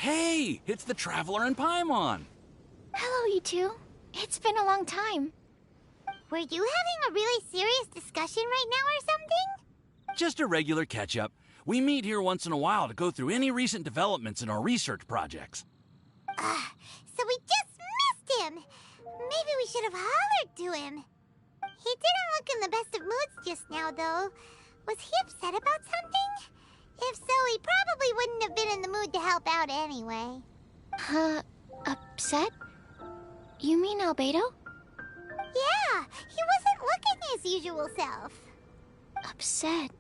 Hey, it's the Traveler and Paimon. Hello, you two. It's been a long time. Were you having a really serious discussion right now or something? Just a regular catch-up. We meet here once in a while to go through any recent developments in our research projects. So we just missed him. Maybe we should have hollered to him. He didn't look in the best of moods just now, though. Was he upset about something? If so, he probably wouldn't have been in the mood to help out anyway. Upset? You mean Albedo? Yeah, he wasn't looking his usual self. Upset.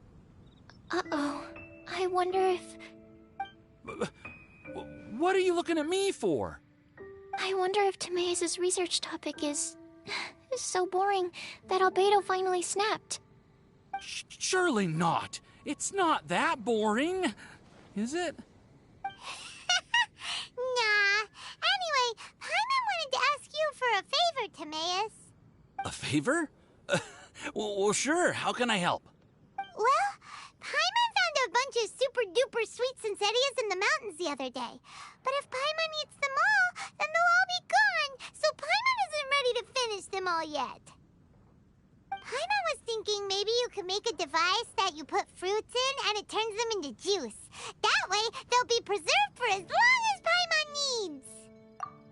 Uh-oh. I wonder if... What are you looking at me for? I wonder if Timaeus' research topic is so boring that Albedo finally snapped. Surely not. It's not that boring, is it? Nah. Anyway, Paimon wanted to ask you for a favor, Timaeus. A favor? Well, sure. How can I help? Well, Paimon found a bunch of super-duper sweet Sincerias in the mountains the other day. But if Paimon eats them all, then they'll all be gone, so Paimon isn't ready to finish them all yet. Paimon was thinking maybe you could make a device that you put fruits in and it turns them into juice. That way, they'll be preserved for as long as Paimon needs.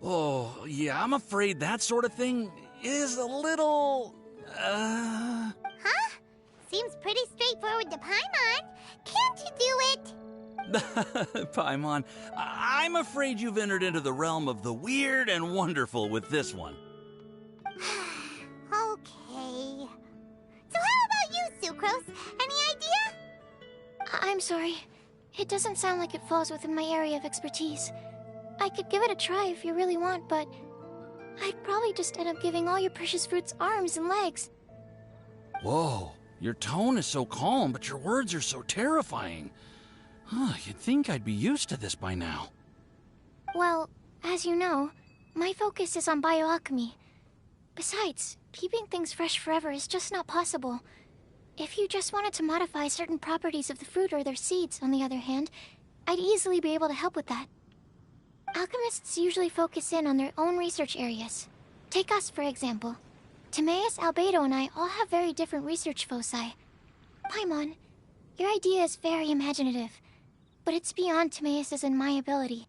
Oh, yeah, I'm afraid that sort of thing is a little... Huh? Seems pretty straightforward to Paimon. Can't you do it? Paimon, I'm afraid you've entered into the realm of the weird and wonderful with this one. Okay. So how about you, Sucrose? Any idea? I'm sorry. It doesn't sound like it falls within my area of expertise. I could give it a try if you really want, but I'd probably just end up giving all your precious fruits arms and legs. Whoa, your tone is so calm, but your words are so terrifying. You'd think I'd be used to this by now. Well, as you know, my focus is on bioalchemy. Besides, keeping things fresh forever is just not possible. If you just wanted to modify certain properties of the fruit or their seeds, on the other hand, I'd easily be able to help with that. Alchemists usually focus in on their own research areas. Take us, for example. Timaeus, Albedo, and I all have very different research foci. Paimon, your idea is very imaginative, but it's beyond Timaeus' and my ability.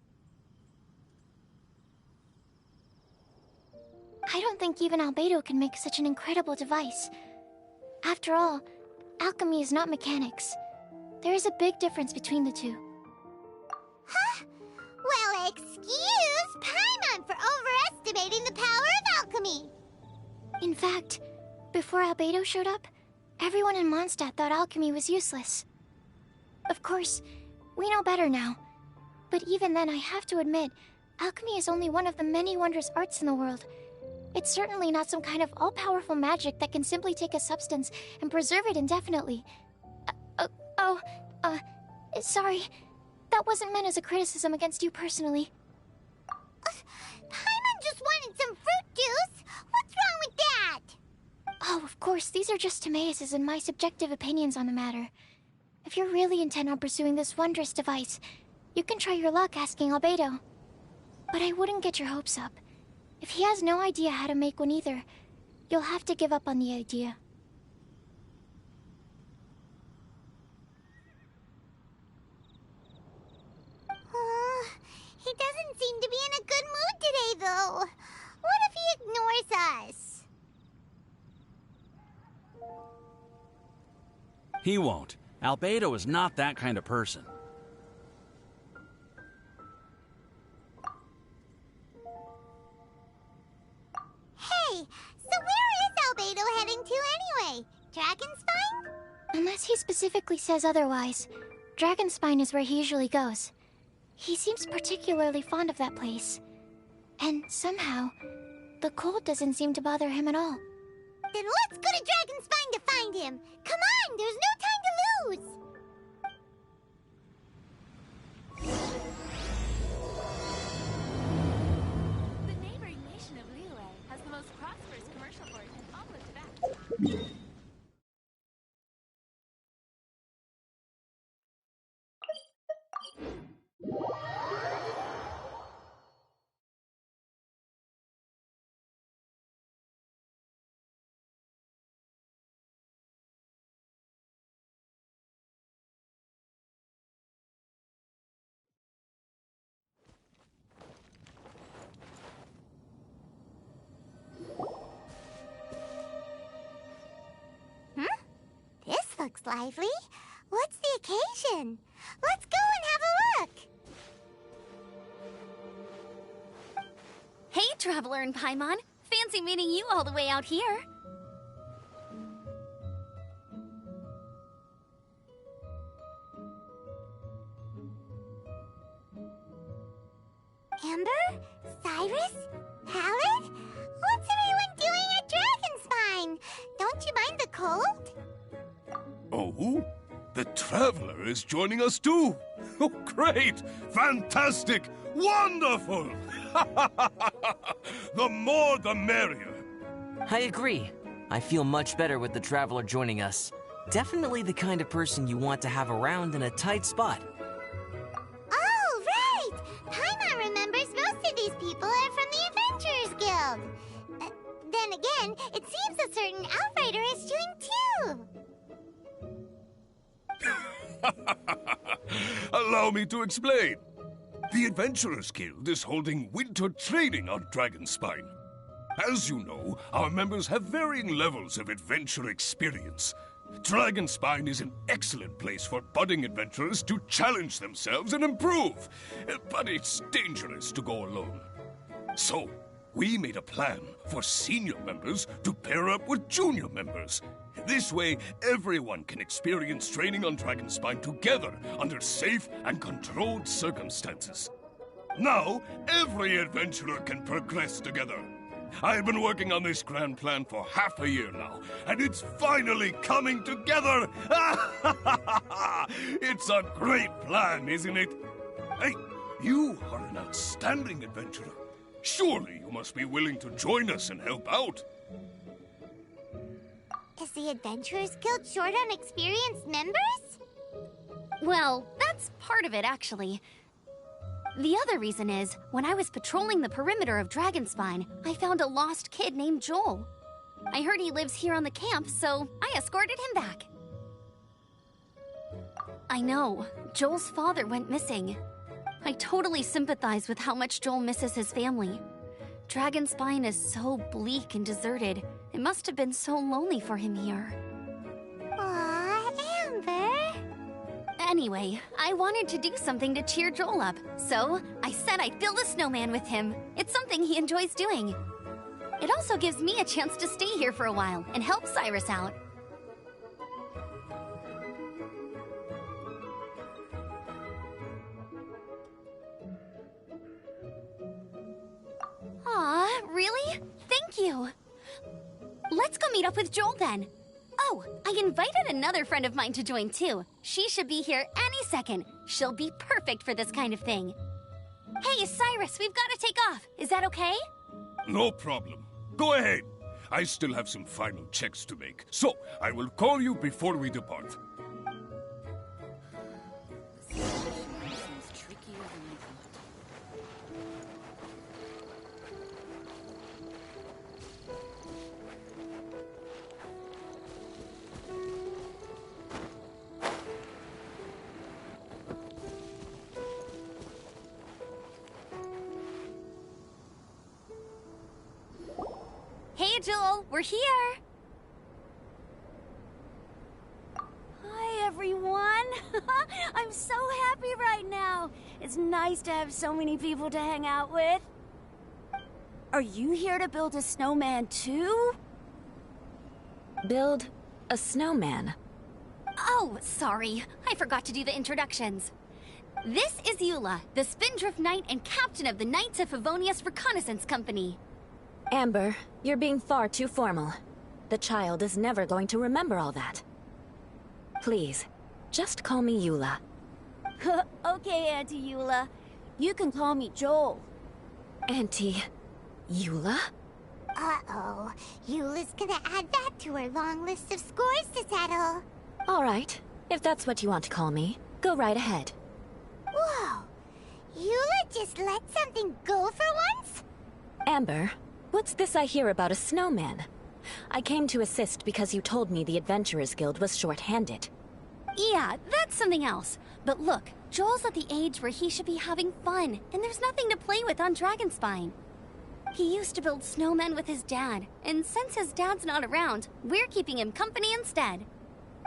I don't think even Albedo can make such an incredible device. After all, alchemy is not mechanics. There is a big difference between the two. Huh? Well, excuse Paimon for overestimating the power of alchemy. In fact, before Albedo showed up, everyone in Mondstadt thought alchemy was useless. Of course, we know better now. But even then, I have to admit, alchemy is only one of the many wondrous arts in the world. It's certainly not some kind of all-powerful magic that can simply take a substance and preserve it indefinitely. Sorry. That wasn't meant as a criticism against you personally. Paimon just wanted some fruit juice. What's wrong with that? Oh, of course, these are just Timaeus' and my subjective opinions on the matter. If you're really intent on pursuing this wondrous device, you can try your luck asking Albedo. But I wouldn't get your hopes up. If he has no idea how to make one either, you'll have to give up on the idea. He doesn't seem to be in a good mood today, though. What if he ignores us? He won't. Albedo is not that kind of person. Hey, so where is Albedo heading to anyway? Dragonspine? Unless he specifically says otherwise, Dragonspine is where he usually goes. He seems particularly fond of that place. And somehow, the cold doesn't seem to bother him at all. Then let's go to Dragonspine to find him! Come on, there's no time to lose! The neighboring nation of Liyue has the most prosperous commercial port in all of Tibet. looks lively. What's the occasion? Let's go and have a look! Hey, Traveler and Paimon. Fancy meeting you all the way out here. Amber? Cyrus? Howard? What's everyone doing at Dragonspine? Don't you mind the cold? Oh? The Traveler is joining us too! Oh, great! Fantastic! Wonderful! The more the merrier! I agree. I feel much better with the Traveler joining us. Definitely the kind of person you want to have around in a tight spot. Oh, right! Paimon remembers most of these people are from the Adventurers Guild. Then again, it seems a certain Outrider is doing too. Allow me to explain. The Adventurers Guild is holding winter training on Dragonspine. As you know, our members have varying levels of adventure experience. Dragonspine is an excellent place for budding adventurers to challenge themselves and improve, but it's dangerous to go alone. So, we made a plan for senior members to pair up with junior members. This way, everyone can experience training on Dragonspine together under safe and controlled circumstances. Now, every adventurer can progress together. I've been working on this grand plan for half a year now, and it's finally coming together! It's a great plan, isn't it? Hey, you are an outstanding adventurer. Surely you must be willing to join us and help out. Is the Adventurers Guild short on experienced members? Well, that's part of it, actually. The other reason is, when I was patrolling the perimeter of Dragonspine, I found a lost kid named Joel. I heard he lives here on the camp, so I escorted him back. I know, Joel's father went missing. I totally sympathize with how much Joel misses his family. Dragonspine is so bleak and deserted. It must have been so lonely for him here. Aw, Amber. Anyway, I wanted to do something to cheer Joel up, so I said I'd build a snowman with him. It's something he enjoys doing. It also gives me a chance to stay here for a while and help Cyrus out. Aw, really? Thank you. Let's go meet up with Joel then. Oh, I invited another friend of mine to join too. She should be here any second. She'll be perfect for this kind of thing. Hey, Cyrus, we've got to take off. Is that okay? No problem. Go ahead. I still have some final checks to make, so I will call you before we depart. Hey, Joel, we're here. Hi, everyone. I'm so happy right now. It's nice to have so many people to hang out with. Are you here to build a snowman too? Build a snowman? Oh, sorry. I forgot to do the introductions. This is Eula, the Spindrift Knight and captain of the Knights of Favonius Reconnaissance Company. Amber, you're being far too formal. The child is never going to remember all that. Please, just call me Eula. Okay, Auntie Eula. You can call me Joel. Auntie Eula? Uh-oh. Eula's gonna add that to her long list of scores to settle. All right, if that's what you want to call me, go right ahead. Whoa. Eula just let something go for once? Amber, what's this I hear about a snowman? I came to assist because you told me the Adventurers Guild was short-handed. Yeah, that's something else. But look, Joel's at the age where he should be having fun, and there's nothing to play with on Dragonspine. He used to build snowmen with his dad, and since his dad's not around, we're keeping him company instead.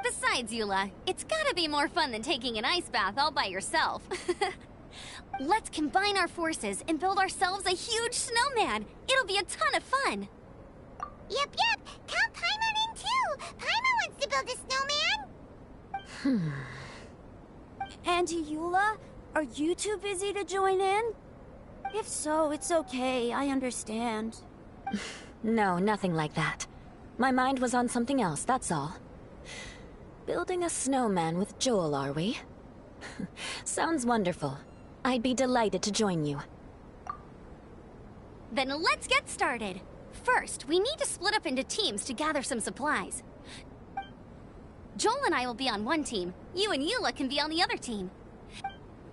Besides, Eula, it's gotta be more fun than taking an ice bath all by yourself. Let's combine our forces and build ourselves a huge snowman. It'll be a ton of fun. Yep. Count Paimon in too. Paimon wants to build a snowman. Auntie Eula, are you too busy to join in? If so, it's okay. I understand. No, nothing like that. My mind was on something else, that's all. Building a snowman with Joel, are we? Sounds wonderful. I'd be delighted to join you. Then let's get started. First, we need to split up into teams to gather some supplies. Joel and I will be on one team. You and Eula can be on the other team.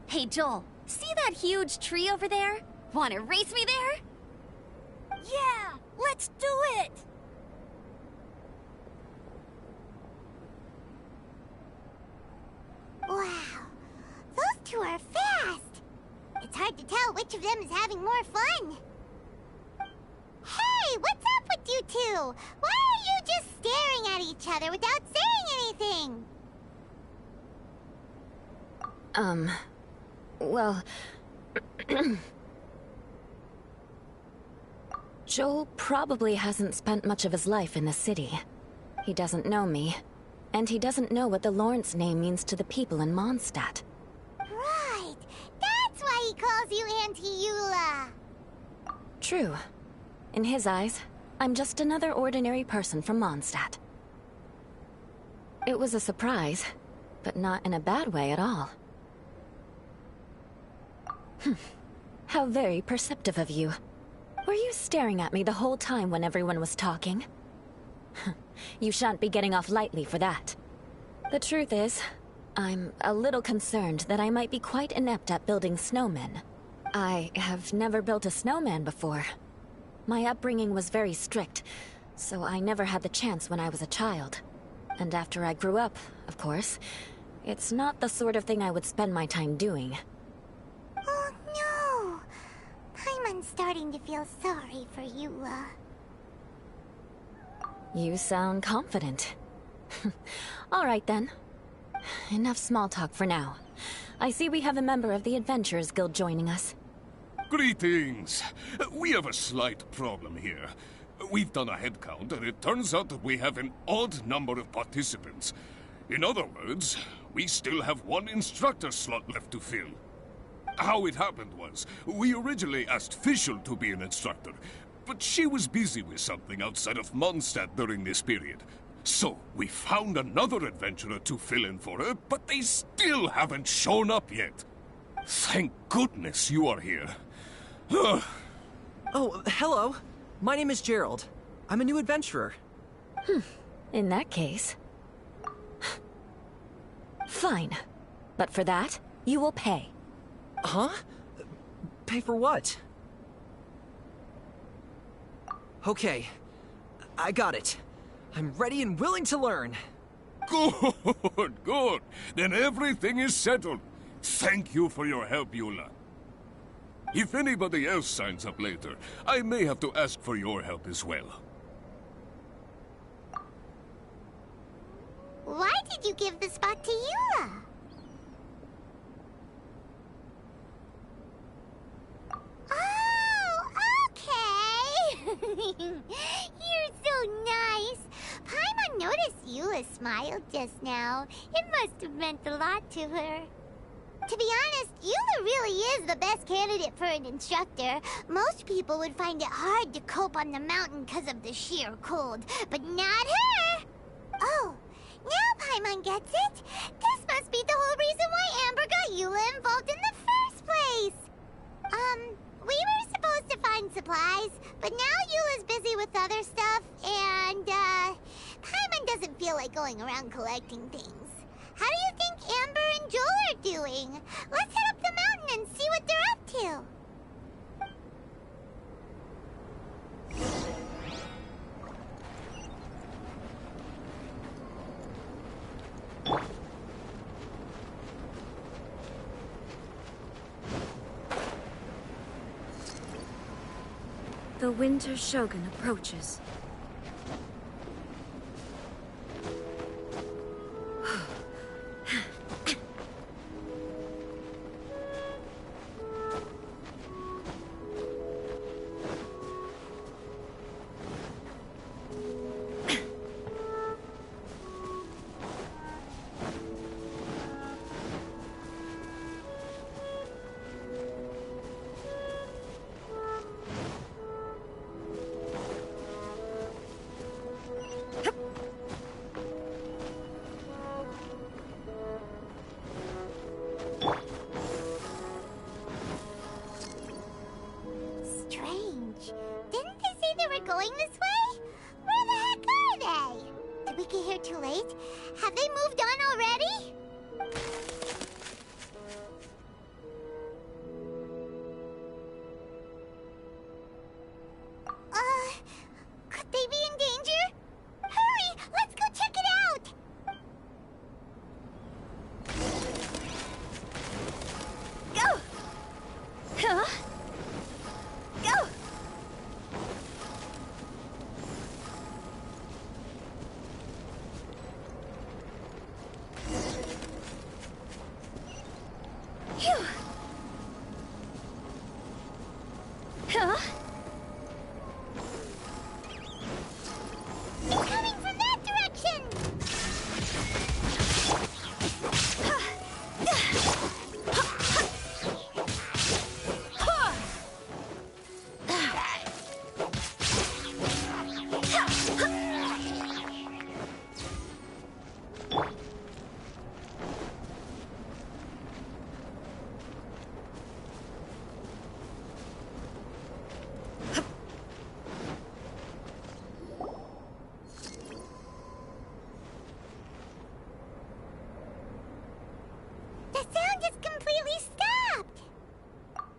Hey, Joel, see that huge tree over there? Wanna race me there? Yeah, let's do it! Wow, those two are fast. It's hard to tell which of them is having more fun. Hey, what's up with you two? Why are you just staring at each other without saying anything? Well... Joel probably hasn't spent much of his life in the city. He doesn't know me, and he doesn't know what the Lawrence name means to the people in Mondstadt. Right, that's why he calls you Auntie Eula. True. In his eyes, I'm just another ordinary person from Mondstadt. It was a surprise, but not in a bad way at all. How very perceptive of you. Were you staring at me the whole time when everyone was talking? You shan't be getting off lightly for that. The truth is, I'm a little concerned that I might be quite inept at building snowmen. I have never built a snowman before. My upbringing was very strict, so I never had the chance when I was a child. And after I grew up, of course, it's not the sort of thing I would spend my time doing. Oh no! Paimon's starting to feel sorry for Eula. You sound confident. All right then. Enough small talk for now. I see we have a member of the Adventurers Guild joining us. Greetings. We have a slight problem here. We've done a head count, and it turns out that we have an odd number of participants. In other words, we still have one instructor slot left to fill. How it happened was, we originally asked Fischl to be an instructor, but she was busy with something outside of Mondstadt during this period. So, we found another adventurer to fill in for her, but they still haven't shown up yet. Thank goodness you are here. Oh, hello. My name is Gerald. I'm a new adventurer. In that case... Fine. But for that, you will pay. Huh? Pay for what? Okay. I got it. I'm ready and willing to learn. Good. Then everything is settled. Thank you for your help, Eula. If anybody else signs up later, I may have to ask for your help as well. Why did you give the spot to Eula? Oh, okay. You're so nice. Paimon noticed Eula smiled just now. It must have meant a lot to her. To be honest, Eula really is the best candidate for an instructor. Most people would find it hard to cope on the mountain because of the sheer cold, but not her! Oh, now Paimon gets it. This must be the whole reason why Amber got Eula involved in the first place. We were supposed to find supplies, but now Eula's busy with other stuff, and, Paimon doesn't feel like going around collecting things. How do you think Amber and Joel are doing? Let's head up the mountain and see what they're up to. The Winter Shogun approaches. going this way? Where the heck are they? Did we get here too late? Have they moved on already? Could they be in danger? Hurry! Let's go check it out! Go! Huh? Go! Phew! Huh? It's coming from that direction! The sound just completely stopped!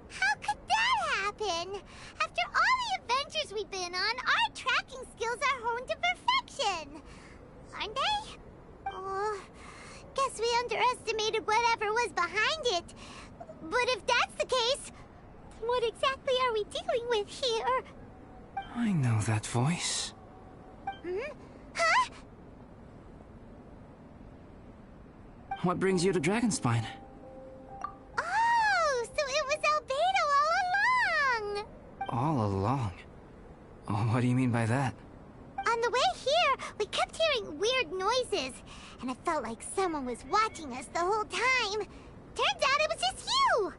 How could that happen? After all the adventures we've been on, our tracking skills are honed to perfection! Aren't they? Oh, guess we underestimated whatever was behind it. But if that's the case, then what exactly are we dealing with here? I know that voice. Hmm? Huh? What brings you to Dragonspine? Oh, so it was Albedo all along! All along? Oh, what do you mean by that? On the way here, we kept hearing weird noises, and it felt like someone was watching us the whole time. Turns out it was just you!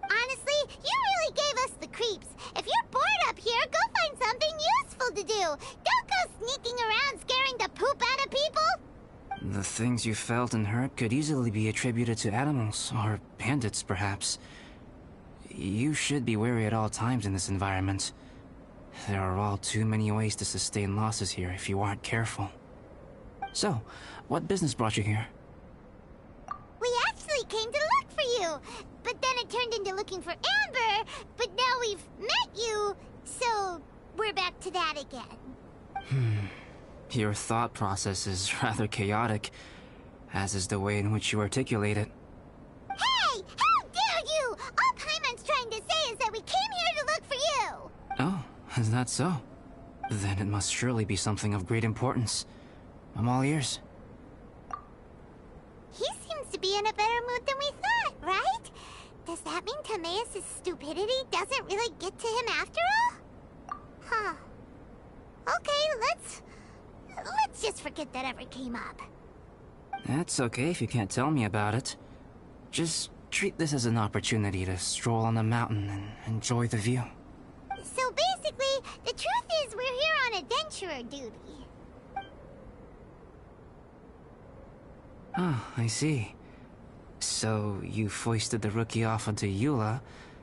Honestly, you really gave us the creeps. If you're bored up here, go find something useful to do. Don't go sneaking around scaring the poop out of people! The things you felt and heard could easily be attributed to animals, or bandits, perhaps. You should be wary at all times in this environment. There are all too many ways to sustain losses here if you aren't careful. So, what business brought you here? We actually came to look for you, but then it turned into looking for Amber, but now we've met you, so we're back to that again. Your thought process is rather chaotic, as is the way in which you articulate it. Hey! How dare you! All Paimon's trying to say is that we came here to look for you! Oh, is that so? Then it must surely be something of great importance. I'm all ears. He seems to be in a better mood than we thought, right? Does that mean Timaeus' stupidity doesn't really get to him after all? Huh. Okay, let's just forget that ever came up. That's okay if you can't tell me about it. Just treat this as an opportunity to stroll on the mountain and enjoy the view. So basically, the truth is we're here on adventurer duty. Ah, I see. So you foisted the rookie off onto Eula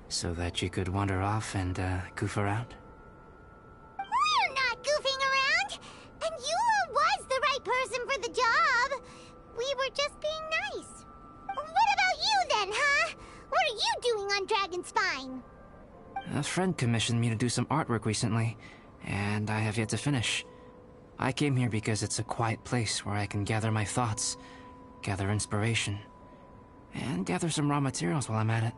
so that you could wander off and goof around? We're not goofing around! And Eula was the right person for the job! We were just being nice. What about you then, huh? What are you doing on Dragonspine? A friend commissioned me to do some artwork recently, and I have yet to finish. I came here because it's a quiet place where I can gather my thoughts, gather inspiration, and gather some raw materials while I'm at it.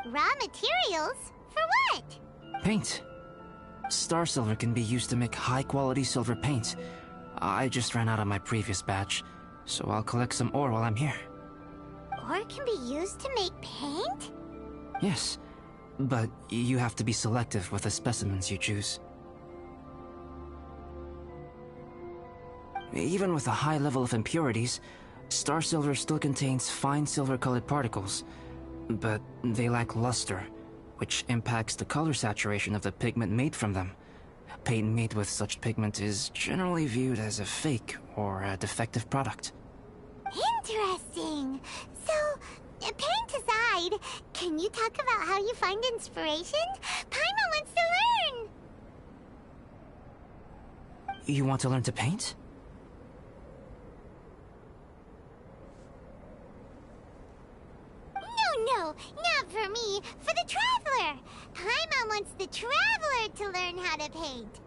Raw materials? For what? Paint. Star silver can be used to make high-quality silver paint. I just ran out of my previous batch, so I'll collect some ore while I'm here. Ore can be used to make paint? Yes, but you have to be selective with the specimens you choose. Even with a high level of impurities, star silver still contains fine silver-colored particles, but they lack luster, which impacts the color saturation of the pigment made from them. Paint made with such pigment is generally viewed as a fake or a defective product. Interesting. So, paint aside, can you talk about how you find inspiration? Paimon wants to learn! You want to learn to paint? No, not for me. For the Traveler. Paimon wants the Traveler to learn how to paint.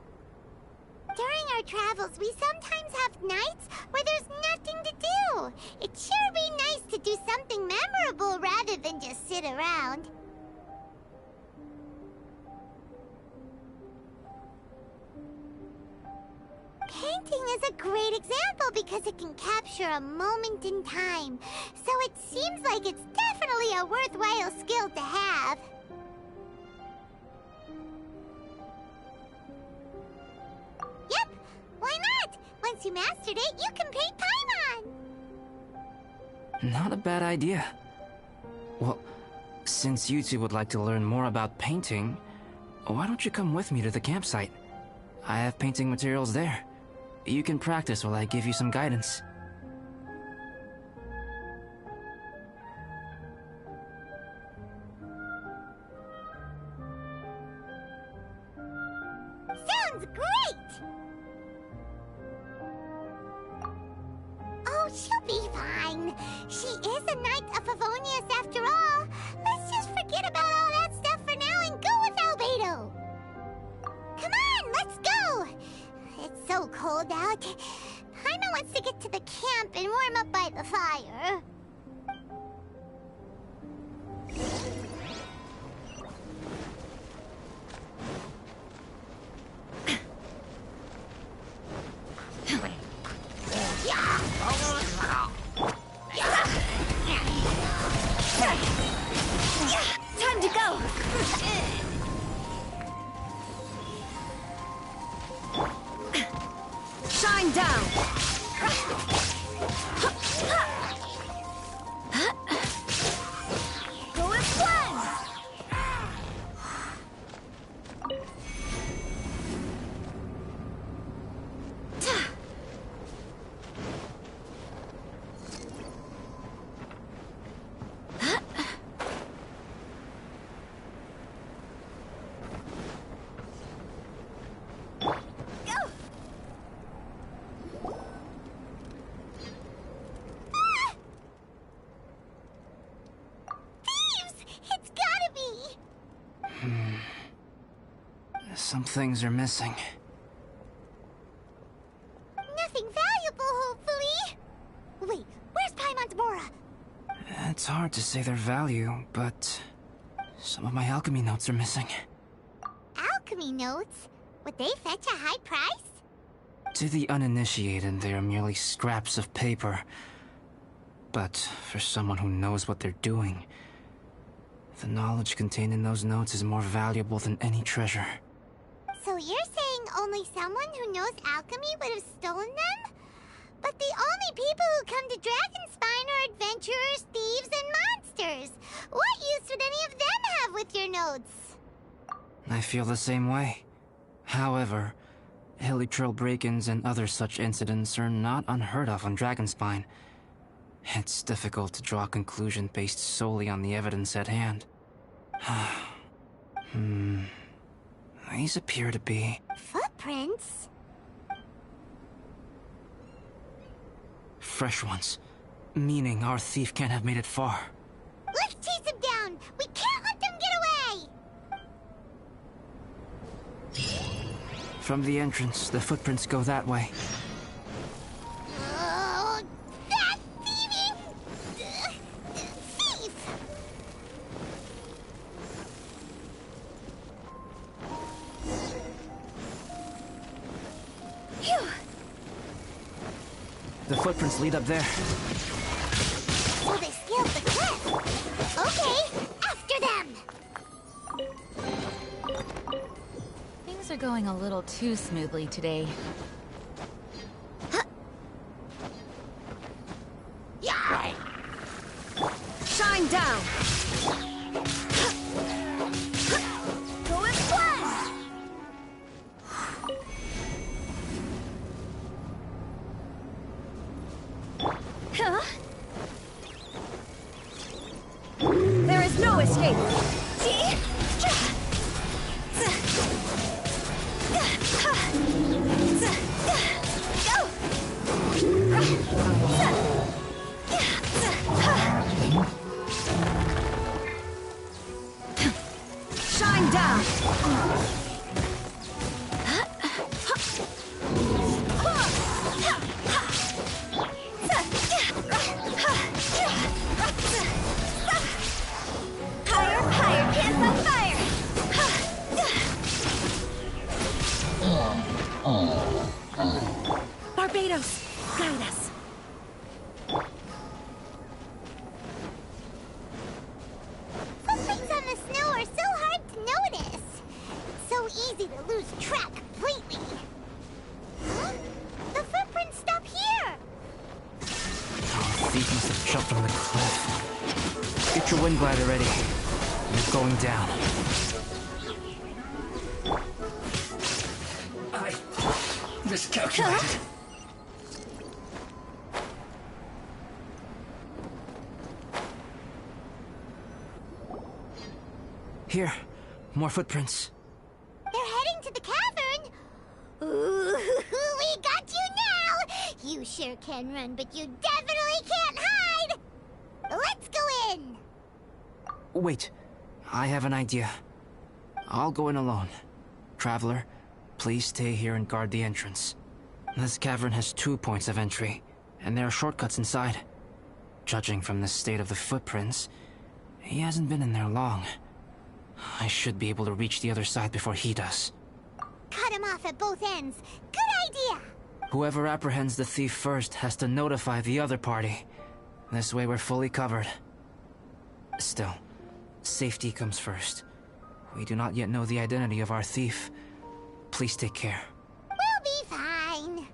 During our travels, we sometimes have nights where there's nothing to do. It'd sure be nice to do something memorable rather than just sit around. Painting is a great example because it can capture a moment in time. So it seems like it's definitely a worthwhile skill to have. Yep, why not? Once you mastered it, you can paint Paimon! Not a bad idea. Well, since you two would like to learn more about painting, why don't you come with me to the campsite? I have painting materials there. You can practice while I give you some guidance. Sounds great! Oh, she'll be fine. She is a Knight of Favonius after all. Let's just forget about all that stuff for now and go with Albedo. Come on, let's go! It's so cold out. Paimon wants to get to the camp and warm up by the fire. Time to go! Shine down! Go with plan! Some things are missing. Nothing valuable, hopefully. Wait, where's Paimon's Bora? It's hard to say their value, but some of my alchemy notes are missing. Alchemy notes? Would they fetch a high price? To the uninitiated, they are merely scraps of paper. But for someone who knows what they're doing, the knowledge contained in those notes is more valuable than any treasure. So you're saying only someone who knows alchemy would have stolen them? But the only people who come to Dragonspine are adventurers, thieves, and monsters. What use would any of them have with your notes? I feel the same way. However, hilly trail break-ins and other such incidents are not unheard of on Dragonspine. It's difficult to draw a conclusion based solely on the evidence at hand. These appear to be... Footprints? fresh ones. Meaning our thief can't have made it far. Let's chase him down! We can't let them get away! From the entrance, the footprints go that way. Oh, that thieving... thief! Phew! The footprints lead up there. So they scaled the cliff! Okay, after them! Things are going a little too smoothly today. Yeah! Shine down! Go with plan! Huh? There is no escape! See? Man down! Higher, higher, pants on fire! Barbados, guide us. Footprints on the snow are so hard to notice. So easy to lose track completely. Huh? The footprints stop here. Thief must have jumped from the cliff. Get your wind glider ready. You're going down. I miscalculated. Here, more footprints. They're heading to the cavern. Ooh, we got you now. You sure can run, but you definitely can't hide. Let's go in. Wait, I have an idea. I'll go in alone. Traveler, please stay here and guard the entrance. This cavern has 2 points of entry, and there are shortcuts inside. Judging from the state of the footprints, he hasn't been in there long. I should be able to reach the other side before he does. Cut him off at both ends. Good idea. Whoever apprehends the thief first has to notify the other party. This way we're fully covered. Still, safety comes first. We do not yet know the identity of our thief. Please take care. We'll be fine.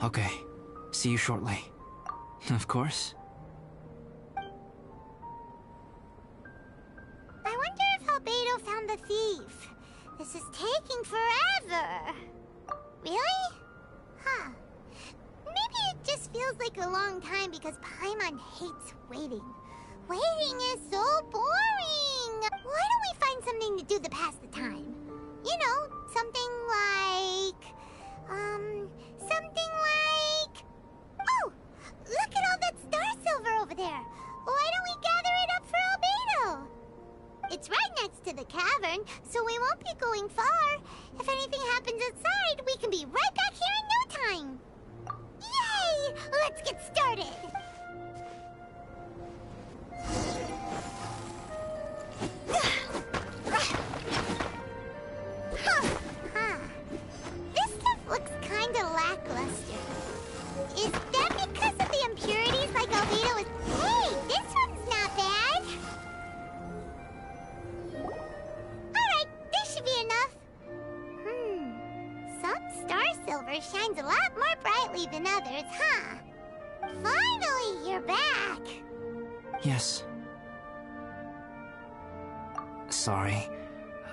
Okay. See you shortly. Of course. I wonder if Albedo found the thief. This is taking forever. Really? Huh. Maybe it just feels like a long time because Paimon hates waiting. Waiting is so boring. Why don't we find something to do to pass the time? You know, something like... Oh! Look at all that star silver over there. Why don't we gather it up for Albedo? It's right next to the cavern, so we won't be going far. If anything happens outside, we can be right back here in no time. Yay! Let's get started. This stuff looks kinda lackluster. Is that because of the impurities like Albedo is... Hey, this one's not bad. Alright, this should be enough. Some star silver shines a lot more brightly than others, huh? Finally, you're back. Yes. Sorry.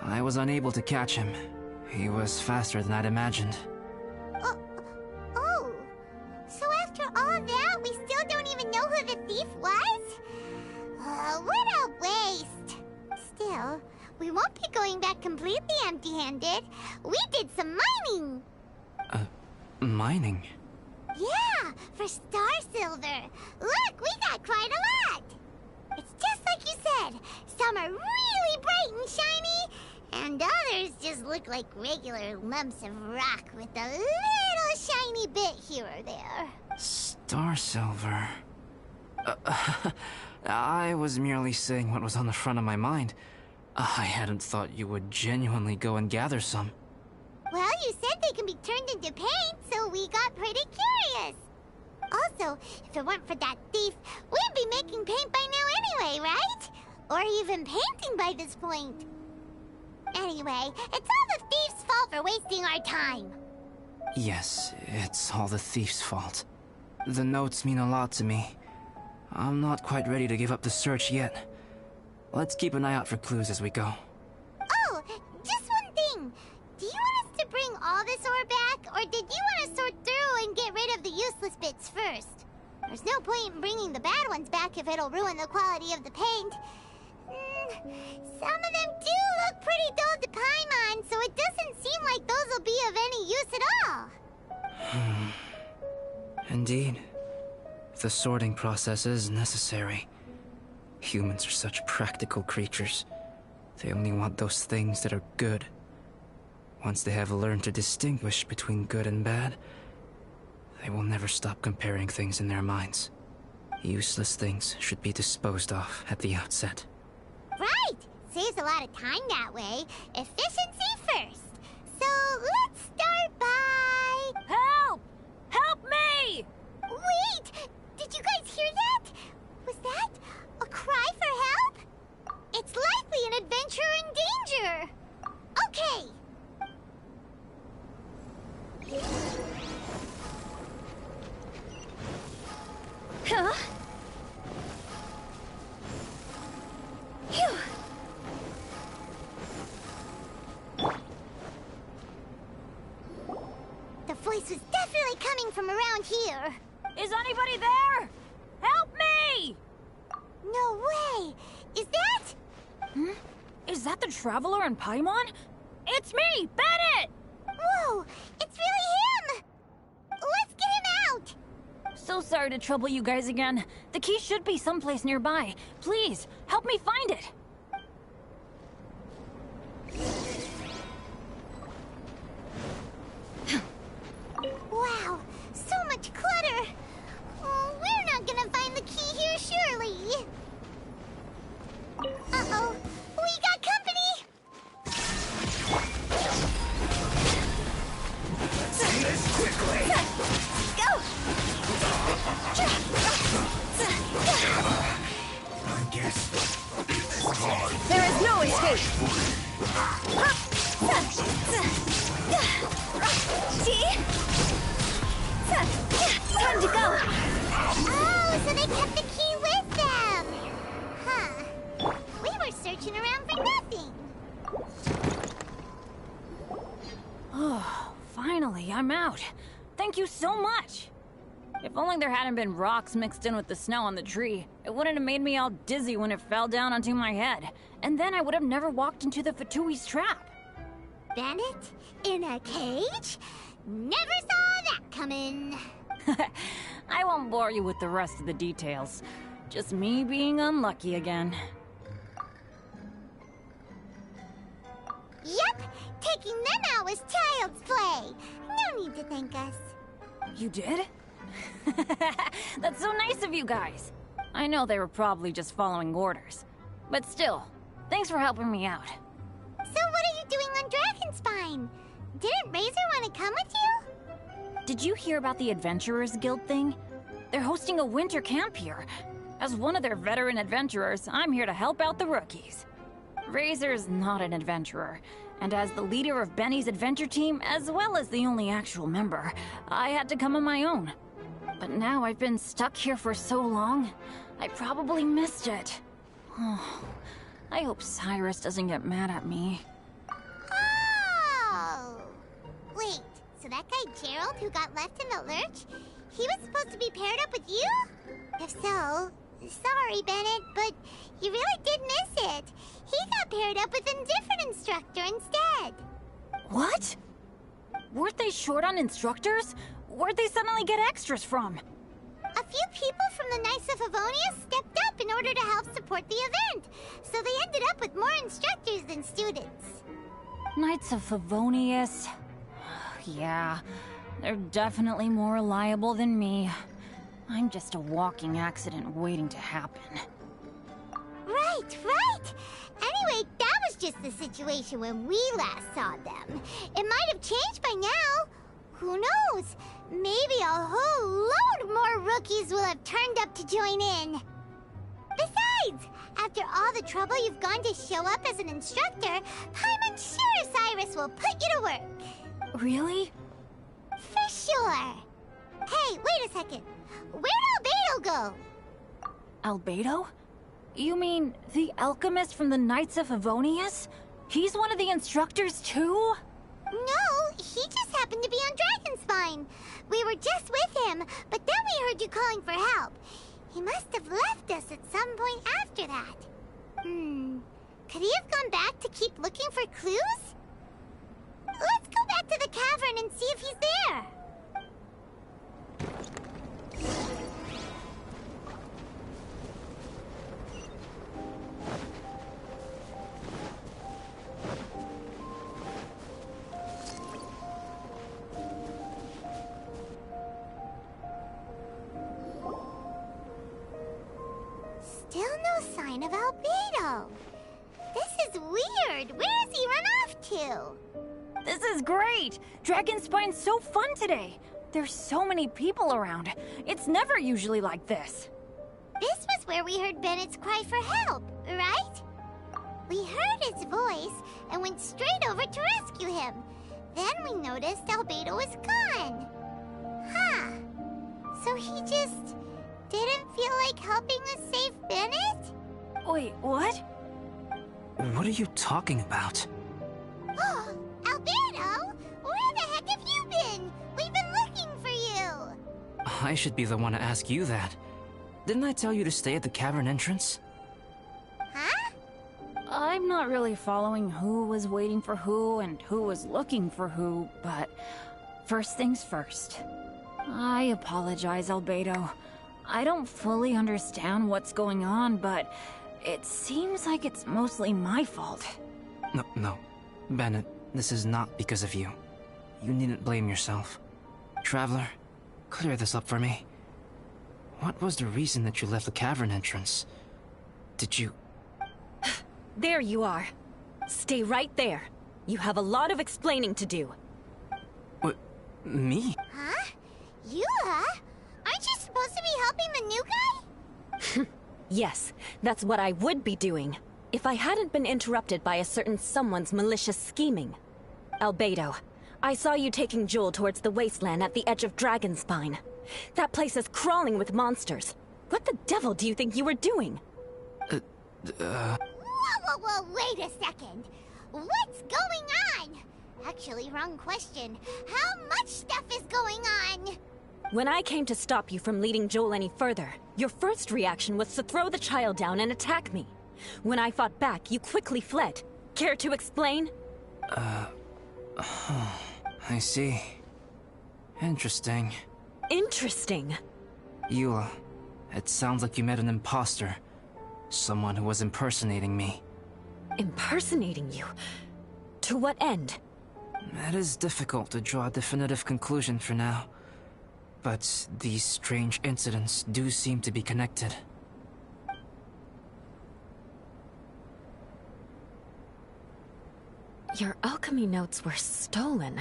I was unable to catch him. He was faster than I'd imagined. Oh. So after all that, we still don't even know who the thief was? What a waste. Still, we won't be going back completely empty-handed. We did some mining. Mining? Yeah, for star silver. Look, we got quite a lot. It's just like you said. Some are really bright and shiny, and others just look like regular lumps of rock with a little shiny bit here or there. Star silver. I was merely saying what was on the front of my mind. I hadn't thought you would genuinely go and gather some. Well, you said they can be turned into paint, so we got pretty curious. Also, if it weren't for that thief, we'd be making paint by now anyway, right? Or even painting by this point. Anyway, it's all the thief's fault for wasting our time. Yes, it's all the thief's fault. The notes mean a lot to me. I'm not quite ready to give up the search yet. Let's keep an eye out for clues as we go. Oh, just one thing. Do you want us to bring all this ore back, or did you want to sort through and get rid of the useless bits first? There's no point in bringing the bad ones back if it'll ruin the quality of the paint. Some of them do look pretty dull to Paimon, so it doesn't seem like those will be of any use at all. Indeed. The sorting process is necessary. Humans are such practical creatures. They only want those things that are good. Once they have learned to distinguish between good and bad, they will never stop comparing things in their minds. Useless things should be disposed of at the outset. Right! Saves a lot of time that way. Efficiency first. So let's start by... Help! Help me! Wait! Did you guys hear that? Was that a cry for help? It's likely an adventurer in danger. Okay. Huh? Phew. The voice was definitely coming from around here. Is anybody there? Help me! No way! Is that? Is that the Traveler and Paimon? It's me, Bennett! Whoa! It's really him! Let's get him out! So sorry to trouble you guys again. The key should be someplace nearby. Please, help me find it. Wow, so much clutter! Oh, we're not gonna find the key here, surely! Uh-oh, we got company! Let's do this quickly! Go! I guess it's hard. There is no escape! See? Time to go! Oh, so they kept the key with them! Huh. We were searching around for nothing! Oh, finally, I'm out. Thank you so much. If only there hadn't been rocks mixed in with the snow on the tree, it wouldn't have made me all dizzy when it fell down onto my head. And then I would have never walked into the Fatui's trap. Bennett? In a cage? Never saw that coming! I won't bore you with the rest of the details. Just me being unlucky again. Yep! Taking them out was child's play! No need to thank us. You did? That's so nice of you guys. I know they were probably just following orders. But still, thanks for helping me out. So what are you doing on Dragonspine? Didn't Razor want to come with you? Did you hear about the Adventurers Guild thing? They're hosting a winter camp here. As one of their veteran adventurers, I'm here to help out the rookies. Razor's not an adventurer, and as the leader of Benny's adventure team, as well as the only actual member, I had to come on my own. But now I've been stuck here for so long, I probably missed it. Oh, I hope Cyrus doesn't get mad at me. Oh! Wait, so that guy Gerald who got left in the lurch, he was supposed to be paired up with you? If so, sorry, Bennett, but you really did miss it. He got paired up with a different instructor instead. What? Weren't they short on instructors? Where'd they suddenly get extras from? A few people from the Knights of Avonia stepped up in order to help support the event, so they ended up with more instructors than students. Knights of Favonius. Yeah, they're definitely more reliable than me. I'm just a walking accident waiting to happen. Right, right! Anyway, that was just the situation when we last saw them. It might have changed by now. Who knows? Maybe a whole load more rookies will have turned up to join in. Besides, after all the trouble you've gone to show up as an instructor, I'm sure Cyrus will put you to work. Really? For sure. Hey, wait a second. Where'd Albedo go? Albedo? You mean the alchemist from the Knights of Favonius? He's one of the instructors too? No, he just happened to be on Dragonspine. We were just with him, but then we heard you calling for help. He must have left us at some point after that. Could he have gone back to keep looking for clues? Let's go back to the cavern and see if he's there. sign of Albedo. This is weird. Where has he run off to? This is great! Dragonspine's so fun today! There's so many people around. It's never usually like this. This was where we heard Bennett's cry for help, right? We heard his voice and went straight over to rescue him. Then we noticed Albedo was gone. Huh. So he just didn't feel like helping us save Bennett? Wait, what? What are you talking about? Oh, Albedo! Where the heck have you been? We've been looking for you! I should be the one to ask you that. Didn't I tell you to stay at the cavern entrance? Huh? I'm not really following who was waiting for who and who was looking for who, but first things first. I apologize, Albedo. I don't fully understand what's going on, but it seems like it's mostly my fault. No. Bennett, this is not because of you. You needn't blame yourself. Traveler, clear this up for me. What was the reason that you left the cavern entrance? Did you... There you are. Stay right there. You have a lot of explaining to do. What? Me? Huh? Eula? Aren't you supposed to be helping the new guy? Yes, that's what I would be doing, if I hadn't been interrupted by a certain someone's malicious scheming. Albedo, I saw you taking Joel towards the wasteland at the edge of Dragonspine. That place is crawling with monsters. What the devil do you think you were doing? Whoa, wait a second. What's going on? Actually, wrong question. How much stuff is going on? When I came to stop you from leading Joel any further, your first reaction was to throw the child down and attack me. When I fought back, you quickly fled. Care to explain? I see. Interesting. Interesting. Eula, it sounds like you met an imposter. Someone who was impersonating me. Impersonating you? To what end? It is difficult to draw a definitive conclusion for now. But these strange incidents do seem to be connected. Your alchemy notes were stolen.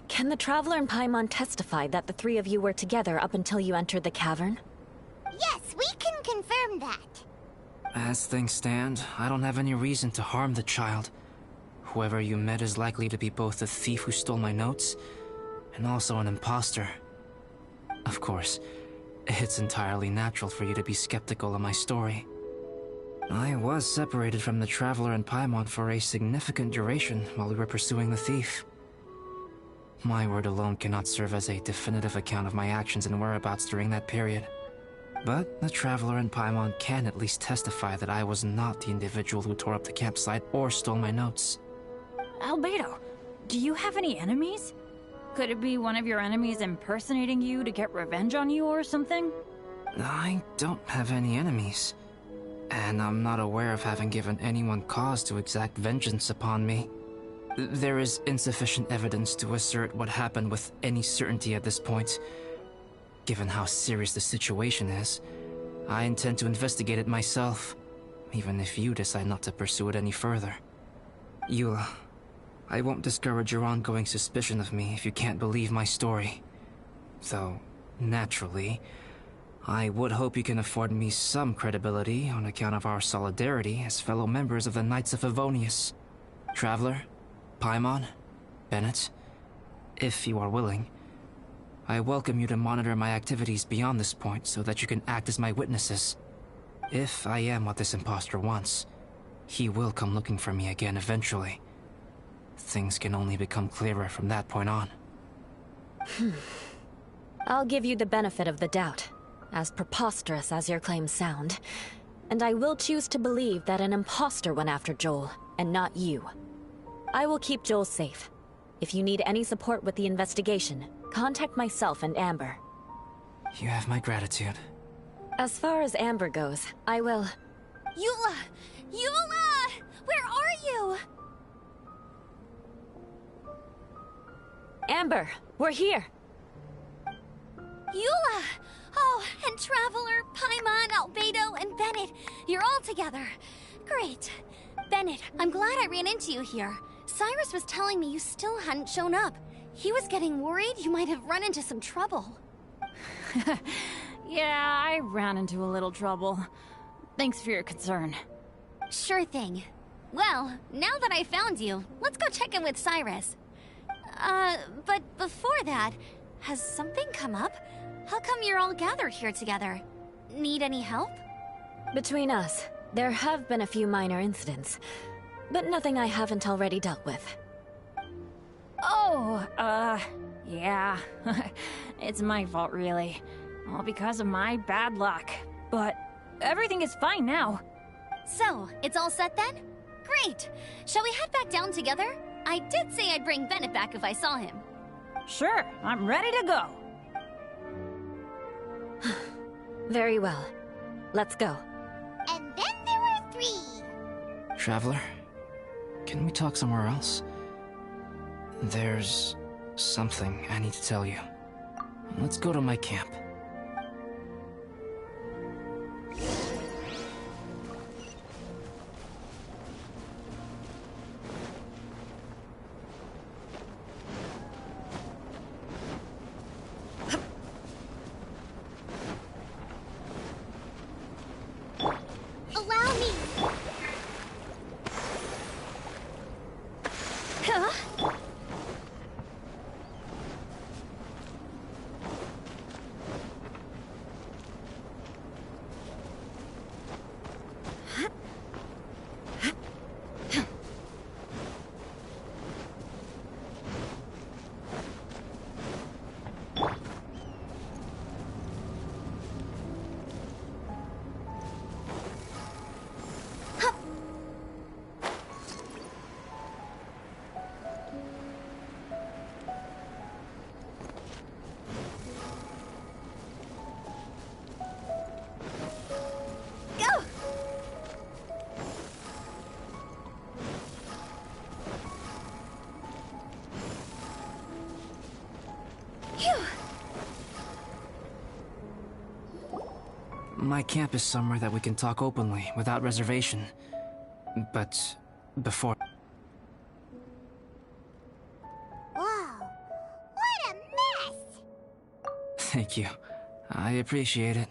Can the Traveler and Paimon testify that the three of you were together up until you entered the cavern? Yes, we can confirm that. As things stand, I don't have any reason to harm the child. Whoever you met is likely to be both the thief who stole my notes, and also an imposter. Of course, it's entirely natural for you to be skeptical of my story. I was separated from the Traveler and Paimon for a significant duration while we were pursuing the thief. My word alone cannot serve as a definitive account of my actions and whereabouts during that period. But the Traveler and Paimon can at least testify that I was not the individual who tore up the campsite or stole my notes. Albedo, do you have any enemies? Could it be one of your enemies impersonating you to get revenge on you or something? I don't have any enemies. And I'm not aware of having given anyone cause to exact vengeance upon me. There is insufficient evidence to assert what happened with any certainty at this point. Given how serious the situation is, I intend to investigate it myself, even if you decide not to pursue it any further. Eula, I won't discourage your ongoing suspicion of me if you can't believe my story. Though, naturally, I would hope you can afford me some credibility on account of our solidarity as fellow members of the Knights of Favonius. Traveler, Paimon, Bennett, if you are willing, I welcome you to monitor my activities beyond this point so that you can act as my witnesses. If I am what this imposter wants, he will come looking for me again eventually. Things can only become clearer from that point on. I'll give you the benefit of the doubt, as preposterous as your claims sound. And I will choose to believe that an imposter went after Joel, and not you. I will keep Joel safe. If you need any support with the investigation, contact myself and Amber. You have my gratitude. As far as Amber goes, I will... Eula! Eula! Where are you? Amber, we're here! Eula! Oh, and Traveler, Paimon, Albedo, and Bennett. You're all together. Great. Bennett, I'm glad I ran into you here. Cyrus was telling me you still hadn't shown up. He was getting worried you might have run into some trouble. Yeah, I ran into a little trouble. Thanks for your concern. Sure thing. Well, now that I found you, let's go check in with Cyrus. But before that, has something come up? How come you're all gathered here together? Need any help? Between us, there have been a few minor incidents, but nothing I haven't already dealt with. Oh, yeah. It's my fault, really. All because of my bad luck. But everything is fine now. So, it's all set then? Great! Shall we head back down together? I did say I'd bring Bennett back if I saw him. Sure, I'm ready to go. Very well. Let's go. And then there were 3. Traveler, can we talk somewhere else? There's something I need to tell you. Let's go to my camp. Allow me. Huh? My camp is somewhere that we can talk openly, without reservation. But before... Whoa. What a mess! Thank you. I appreciate it.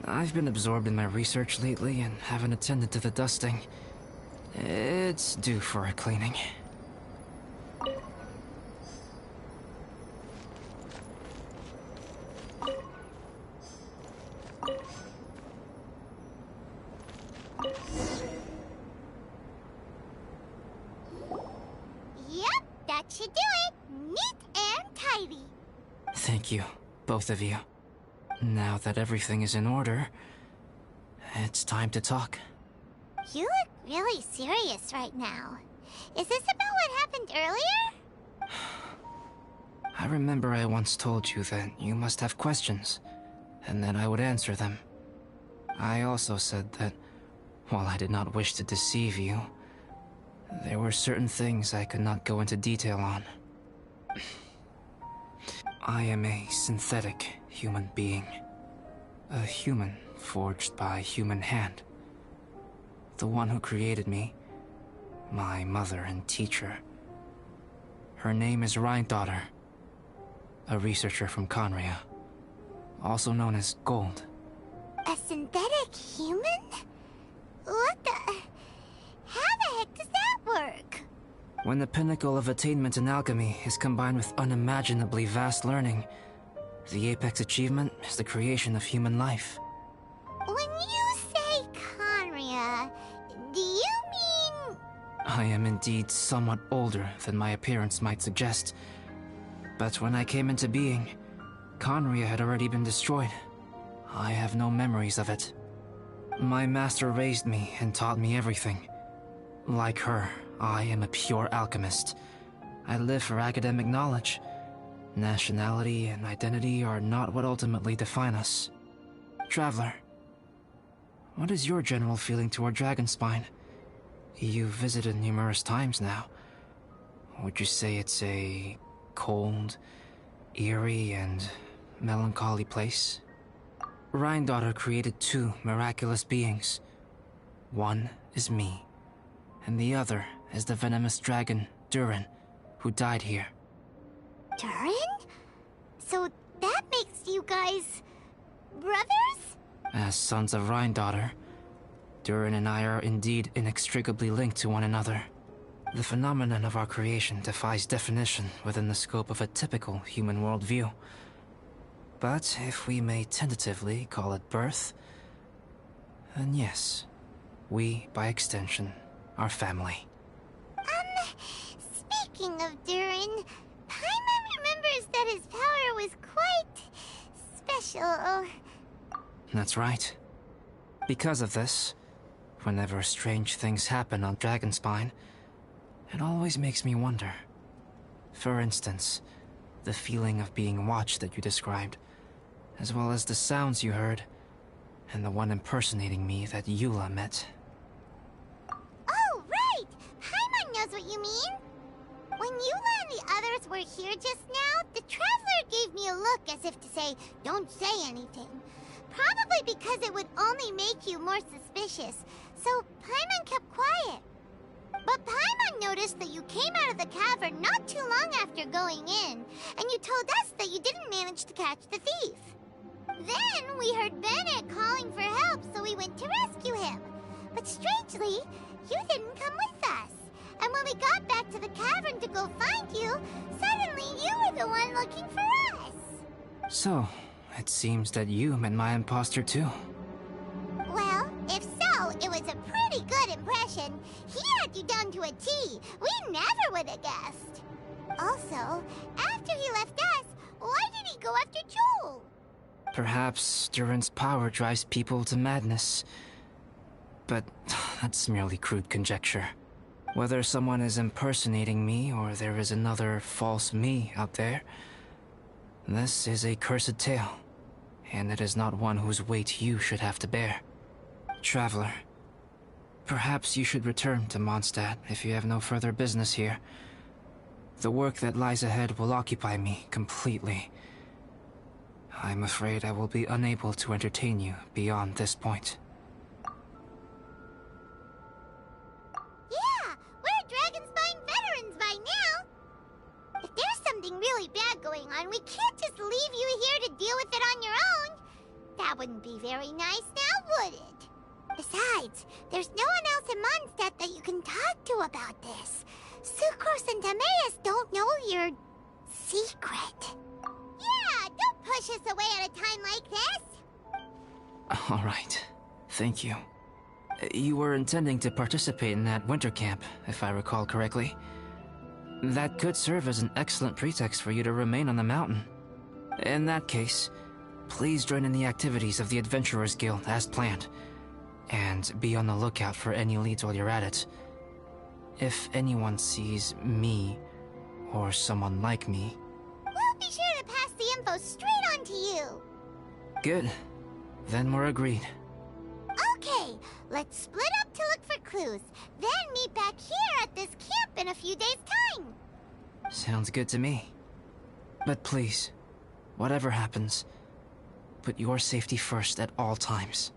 I've been absorbed in my research lately and haven't attended to the dusting. It's due for a cleaning. Yep, that should do it. Neat and tidy. Thank you, both of you. Now that everything is in order, it's time to talk. You look really serious right now. Is this about what happened earlier? I remember I once told you that you must have questions, and that I would answer them. I also said that, while I did not wish to deceive you, there were certain things I could not go into detail on. I am a synthetic human being. A human forged by human hand. The one who created me, my mother and teacher. Her name is Rhine-daughter, a researcher from Conria, also known as Gold. A synthetic human? What the... How the heck does that work? When the pinnacle of attainment in alchemy is combined with unimaginably vast learning, the apex achievement is the creation of human life. When you say Conria, do you mean... I am indeed somewhat older than my appearance might suggest. But when I came into being, Conria had already been destroyed. I have no memories of it. My master raised me and taught me everything. Like her, I am a pure alchemist. I live for academic knowledge. Nationality and identity are not what ultimately define us. Traveler, what is your general feeling toward Dragonspine? You've visited numerous times now. Would you say it's a cold, eerie, and melancholy place? Rhine-daughter created two miraculous beings. One is me, and the other is the venomous dragon, Durin, who died here. Durin? So that makes you guys... brothers? As sons of Rhine-daughter, Durin and I are indeed inextricably linked to one another. The phenomenon of our creation defies definition within the scope of a typical human worldview. But if we may tentatively call it birth, then yes, we, by extension, are family. Speaking of Durin, Paimon remembers that his power was quite... special. That's right. Because of this, whenever strange things happen on Dragonspine, it always makes me wonder. For instance, the feeling of being watched that you described, as well as the sounds you heard, and the one impersonating me that Eula met. Oh, right! Paimon knows what you mean! When Eula and the others were here just now, the Traveler gave me a look as if to say, don't say anything. Probably because it would only make you more suspicious, so Paimon kept quiet. But Paimon noticed that you came out of the cavern not too long after going in, and you told us that you didn't manage to catch the thief. Then we heard Bennett calling for help, so we went to rescue him. But strangely, you didn't come with us. And when we got back to the cavern to go find you, suddenly you were the one looking for us. So, it seems that you met my imposter too. Well, if so, it was a pretty good impression. He had you down to a T. We never would have guessed. Also, after he left us, why did he go after Joel? Perhaps Durin's power drives people to madness. But that's merely crude conjecture. Whether someone is impersonating me or there is another false me out there, this is a cursed tale, and it is not one whose weight you should have to bear. Traveler, perhaps you should return to Mondstadt if you have no further business here. The work that lies ahead will occupy me completely. I'm afraid I will be unable to entertain you beyond this point. Yeah, we're Dragonspine veterans by now. If there's something really bad going on, we can't just leave you here to deal with it on your own. That wouldn't be very nice now, would it? Besides, there's no one else in Mondstadt that you can talk to about this. Sucrose and Timaeus don't know your secret. Yeah, don't push us away at a time like this. All right. Thank you. You were intending to participate in that winter camp, if I recall correctly. That could serve as an excellent pretext for you to remain on the mountain. In that case, please join in the activities of the Adventurers Guild as planned, and be on the lookout for any leads while you're at it. If anyone sees me, or someone like me... We'll be sure to pass the info straight on to you. Good. Then we're agreed. Okay, let's split up to look for clues, then meet back here at this camp in a few days' time. Sounds good to me. But please, whatever happens, put your safety first at all times.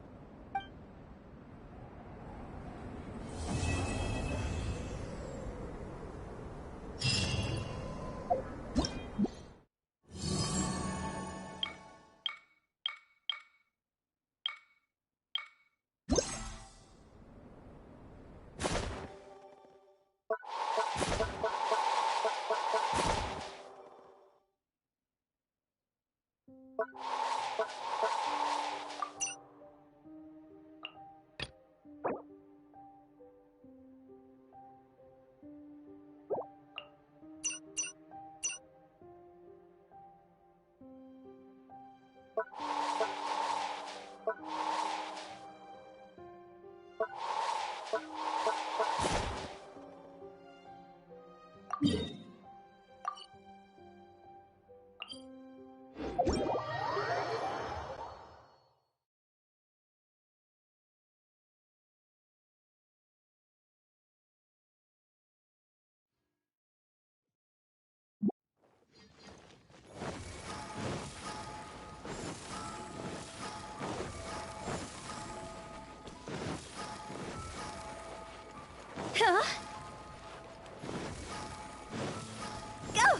Huh? Go!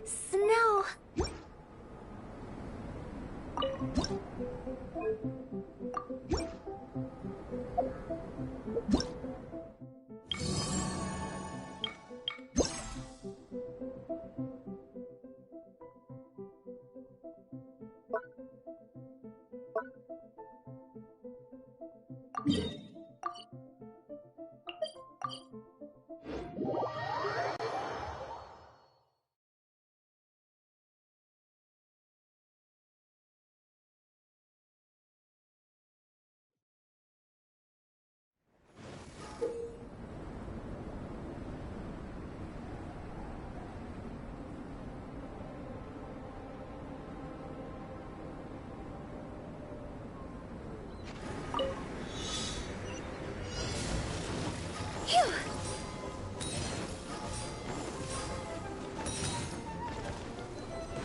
Snow.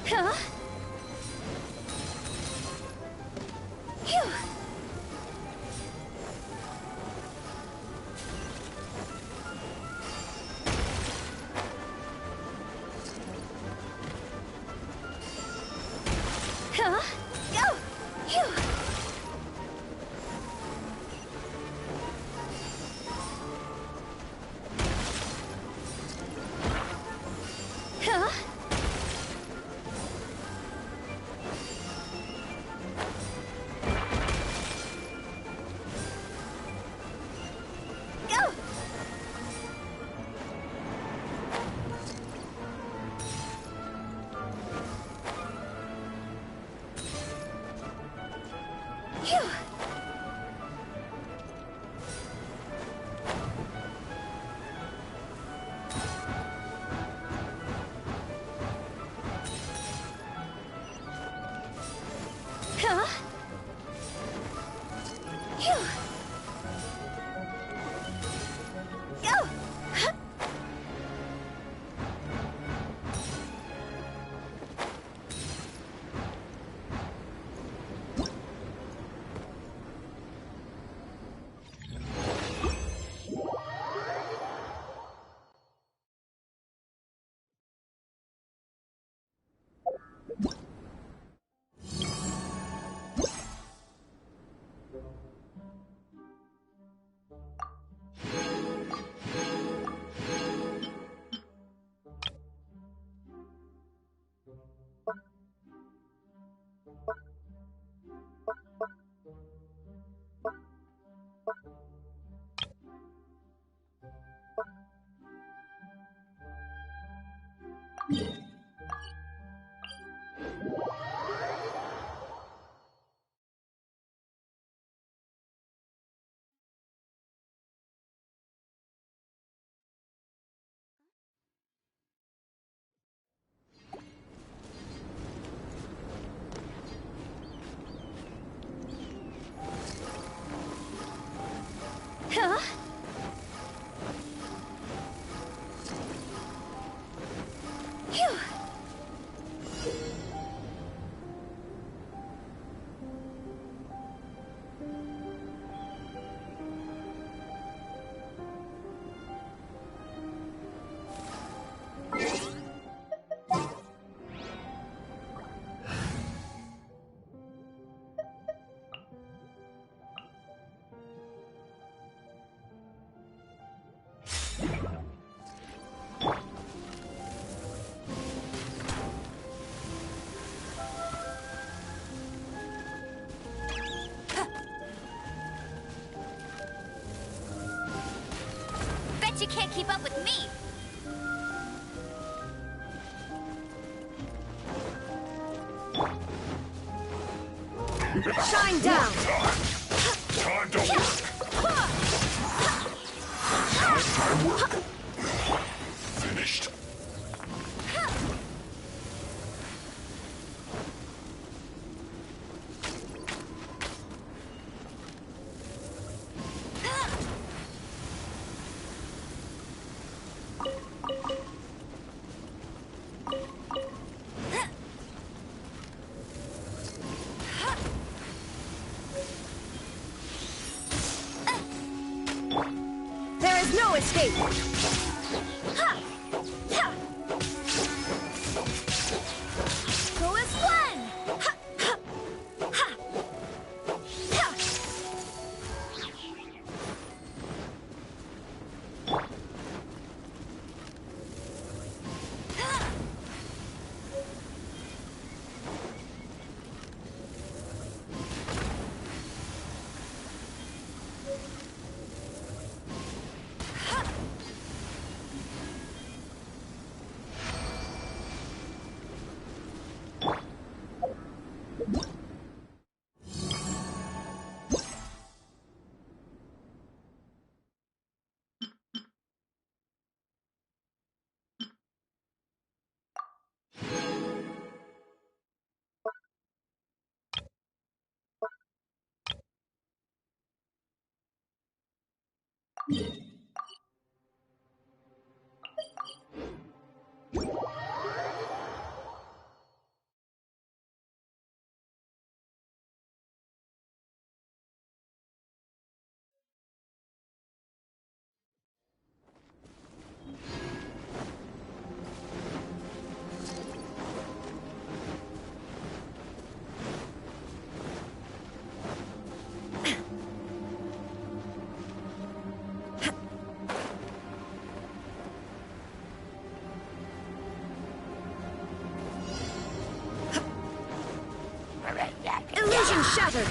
Huh? Phew! Huh? Go! Phew! Huh? Go! Phew! Huh? Phew! Go! Huh? Huh? Phew! Bet you can't keep up with me! Shine down! Time to work! Nighttime work! Finished. There is no escape! Go as one! Illusion shattered!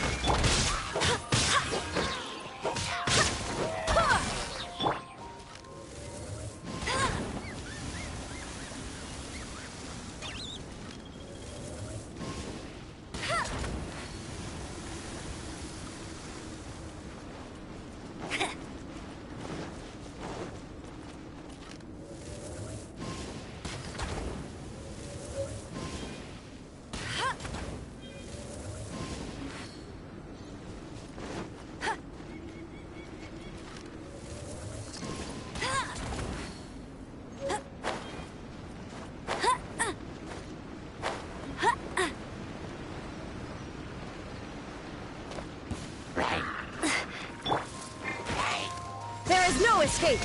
There is no escape!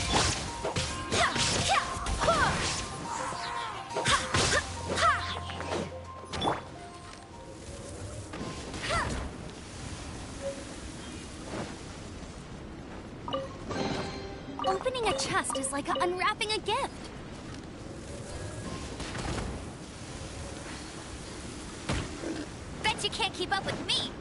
Opening a chest is like unwrapping a gift. Bet you can't keep up with me.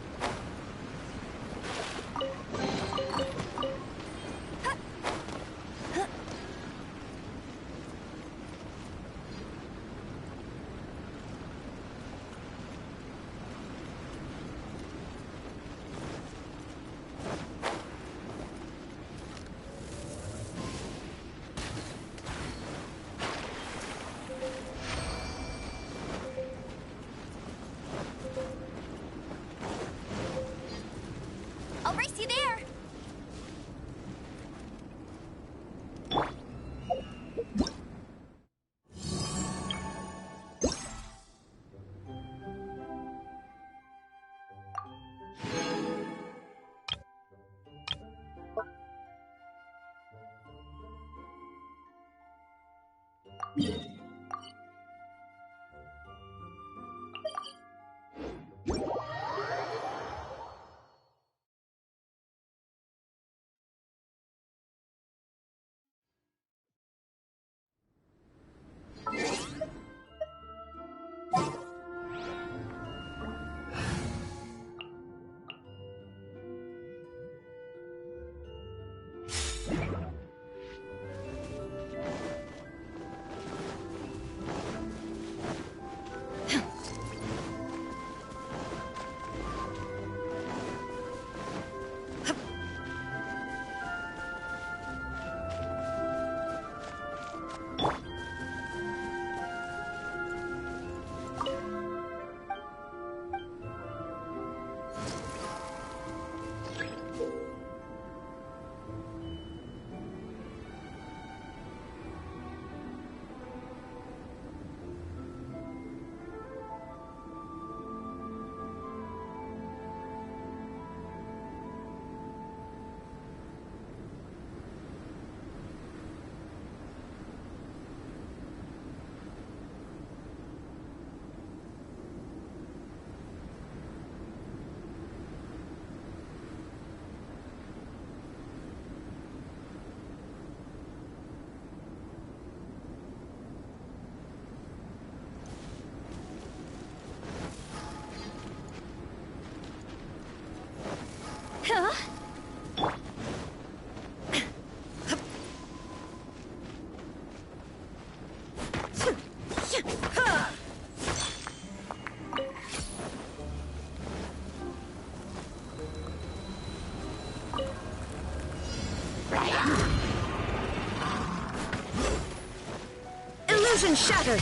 Illusion shattered!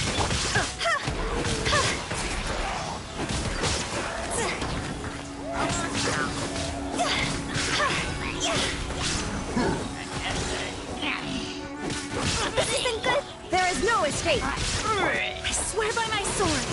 This isn't good! There is no escape! I swear by my sword.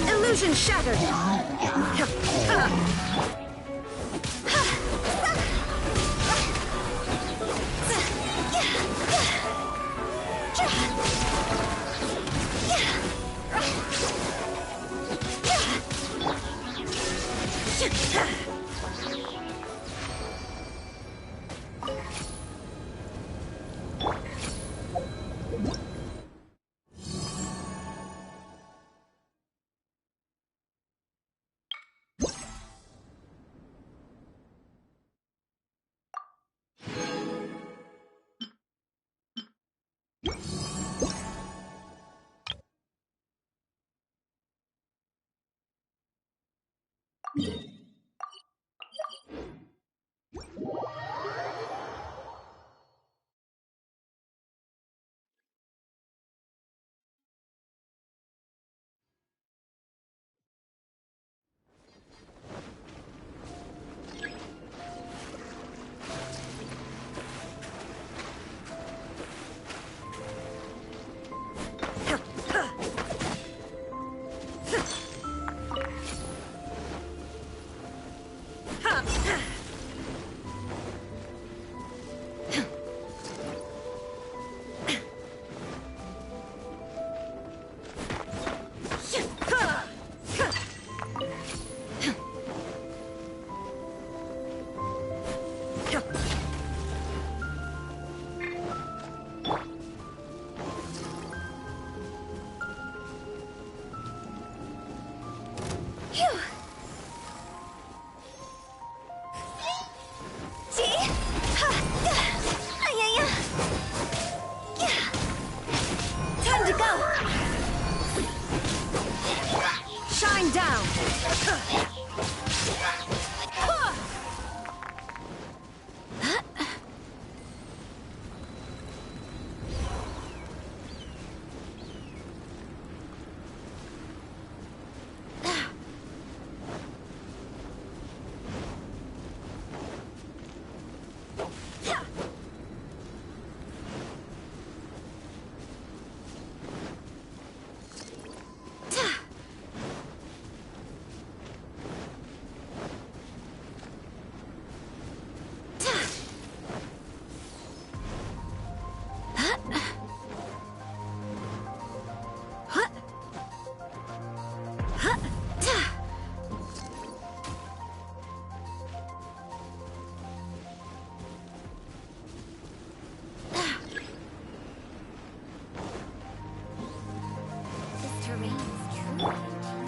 Illusion shattered!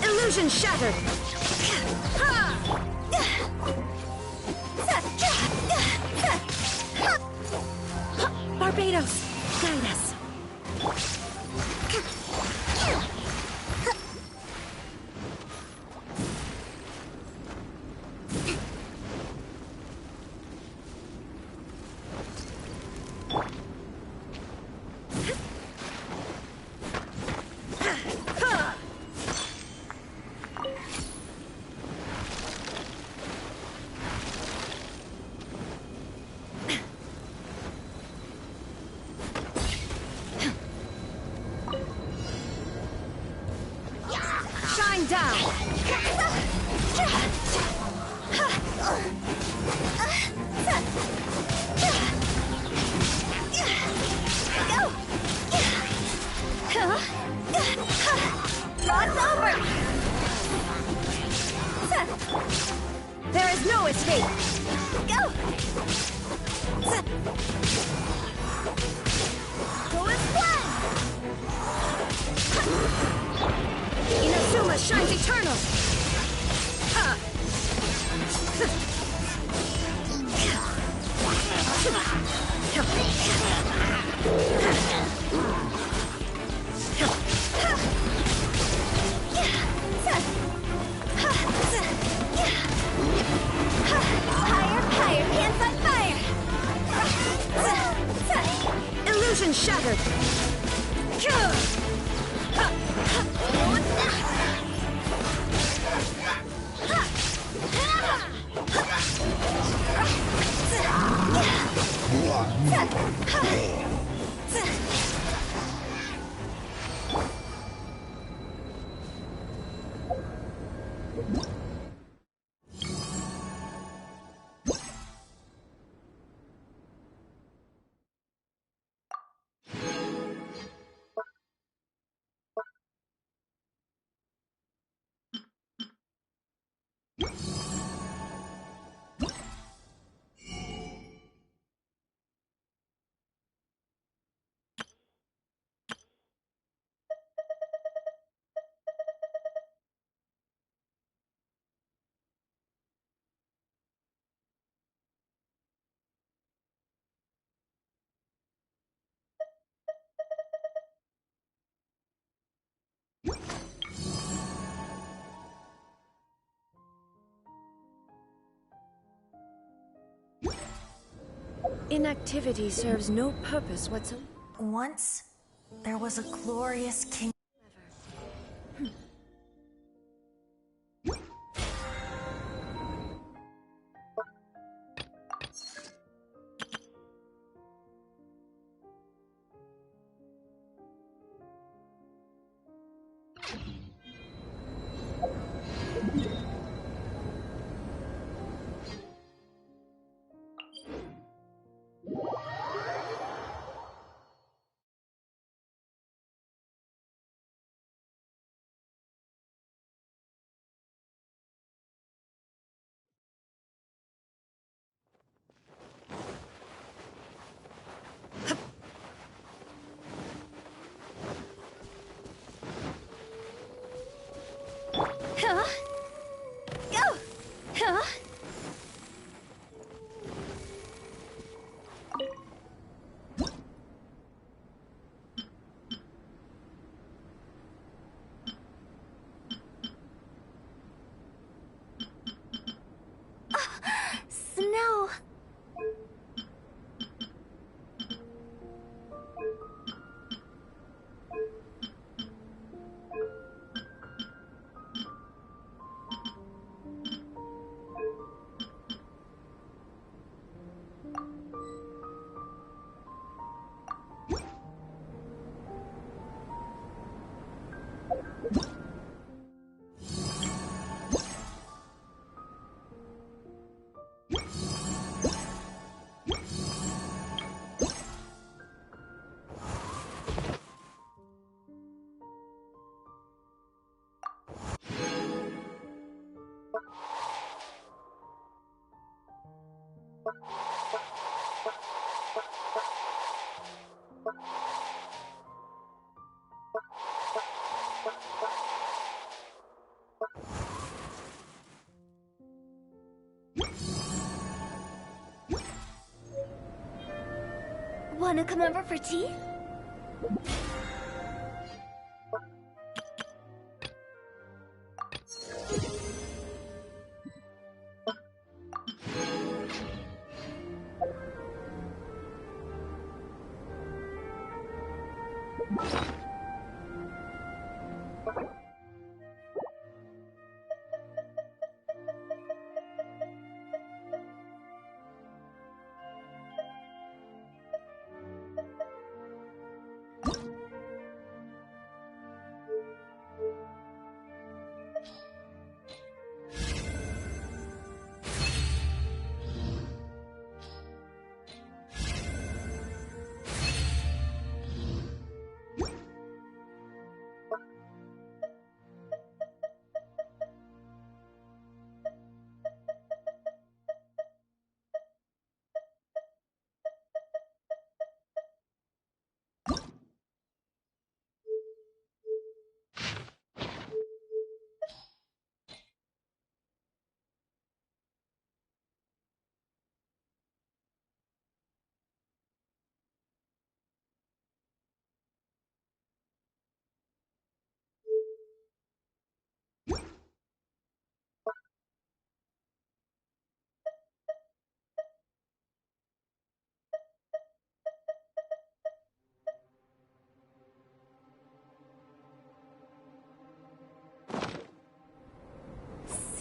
Illusion shattered! Barbados, guide us. There is no escape! Go! Go as one! Inazuma shines eternal! Higher, higher, hands on fire! Illusion shattered! Inactivity serves no purpose whatsoever. Once, there was a glorious king. Huh? Go! Huh? Snow! Wanna come over for tea?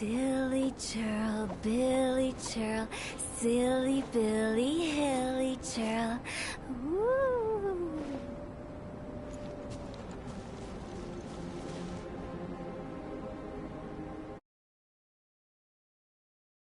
Silly churl, Billy churl, silly Billy Hill.